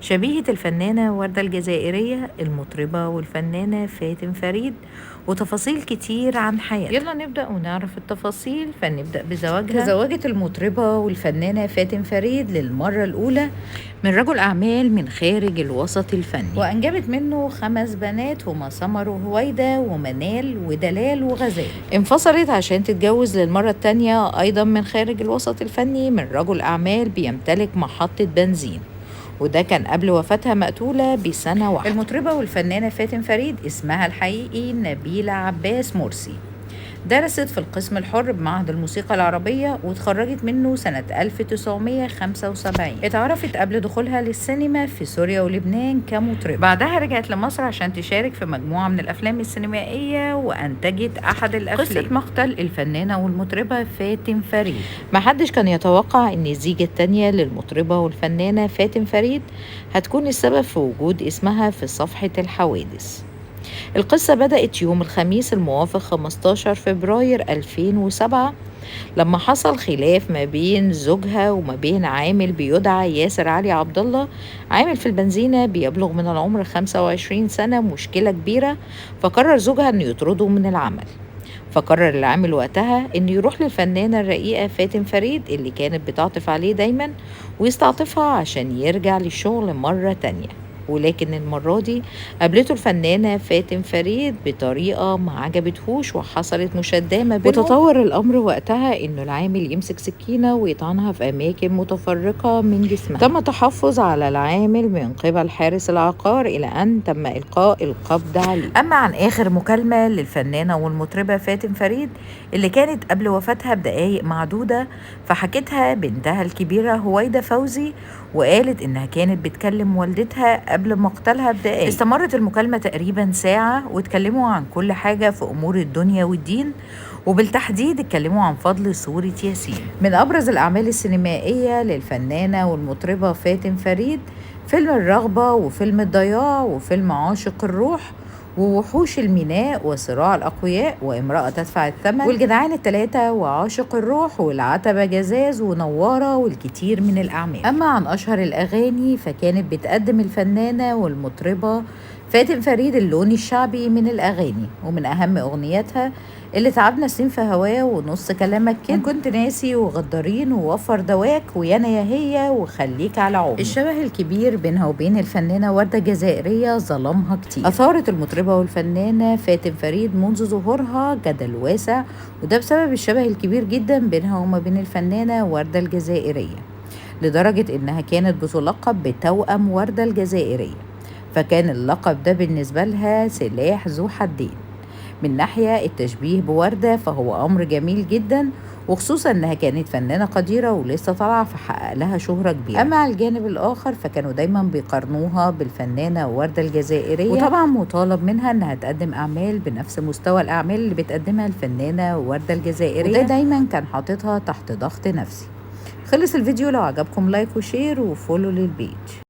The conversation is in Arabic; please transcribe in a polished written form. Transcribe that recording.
شبيهة الفنانة وردة الجزائرية، المطربة والفنانة فاتن فريد، وتفاصيل كتير عن حياتها. يلا نبدأ ونعرف التفاصيل. فنبدأ بزواجها. تزوجت المطربة والفنانة فاتن فريد للمرة الأولى من رجل أعمال من خارج الوسط الفني، وأنجبت منه 5 بنات هما سمر وهويدا ومنال ودلال وغزال. انفصلت عشان تتجوز للمرة التانية أيضا من خارج الوسط الفني من رجل أعمال بيمتلك محطة بنزين، وده كان قبل وفاتها مقتولة بسنة واحدة. المطربة والفنانة فاتن فريد اسمها الحقيقي نبيلة عباس مرسي. درست في القسم الحر بمعهد الموسيقى العربية واتخرجت منه سنة 1975. اتعرفت قبل دخولها للسينما في سوريا ولبنان كمطربة. بعدها رجعت لمصر عشان تشارك في مجموعة من الأفلام السينمائية وأنتجت أحد الأفلام. قصة مقتل الفنانة والمطربة فاتن فريد. محدش كان يتوقع إن الزيجة التانية للمطربة والفنانة فاتن فريد هتكون السبب في وجود اسمها في صفحة الحوادث. القصة بدأت يوم الخميس الموافق 15 فبراير 2007 لما حصل خلاف ما بين زوجها وما بين عامل بيدعى ياسر علي عبد الله، عامل في البنزينة بيبلغ من العمر 25 سنة. مشكلة كبيرة، فقرر زوجها انه يطرده من العمل. فقرر العامل وقتها انه يروح للفنانة الرقيقة فاتن فريد اللي كانت بتعطف عليه دايما ويستعطفها عشان يرجع للشغل مرة تانية. ولكن المرة دي قابلته الفنانة فاتن فريد بطريقة ما عجبتهوش وحصلت مشادة ما بينهم، وتطور الأمر وقتها إنه العامل يمسك سكينة ويطعنها في أماكن متفرقة من جسمها. تم تحفظ على العامل من قبل حارس العقار إلى أن تم إلقاء القبض عليه. أما عن آخر مكالمة للفنانة والمطربة فاتن فريد اللي كانت قبل وفاتها بدقايق معدودة، فحكتها بنتها الكبيرة هويدا فوزي، وقالت إنها كانت بتكلم والدتها قبل مقتلها بدقايق. استمرت المكالمة تقريبا ساعة واتكلموا عن كل حاجة في أمور الدنيا والدين، وبالتحديد اتكلموا عن فضل سورة ياسين. من أبرز الأعمال السينمائية للفنانة والمطربة فاتن فريد فيلم الرغبة وفيلم الضياع وفيلم عاشق الروح ووحوش الميناء وصراع الأقوياء وامرأة تدفع الثمن والجدعان الثلاثة وعاشق الروح والعتبة جزاز ونوارة والكثير من الأعمال. أما عن أشهر الأغاني فكانت بتقدم الفنانة والمطربة فاتن فريد اللون الشعبي من الأغاني، ومن أهم أغنياتها اللي تعبنا سنين في هواه ونص كلامك كده كنت ناسي وغدارين ووفر دواك ويانا يا هي وخليك على عمري. الشبه الكبير بينها وبين الفنانة وردة الجزائرية ظلمها كتير. أثارت المطربة والفنانة فاتن فريد منذ ظهورها جدل واسع، وده بسبب الشبه الكبير جدا بينها وما بين الفنانة وردة الجزائرية، لدرجة إنها كانت بتلقب بتوأم وردة الجزائرية. فكان اللقب ده بالنسبة لها سلاح ذو حدين. من ناحية التشبيه بوردة فهو أمر جميل جدا، وخصوصا انها كانت فنانة قديرة ولسه طالعة فحقق لها شهرة كبيرة. اما على الجانب الاخر فكانوا دايما بيقارنوها بالفنانة وردة الجزائرية، وطبعا مطالب منها انها تقدم اعمال بنفس مستوى الاعمال اللي بتقدمها الفنانة وردة الجزائرية، وده دايما كان حاططها تحت ضغط نفسي. خلص الفيديو، لو عجبكم لايك وشير وفولو للبيج.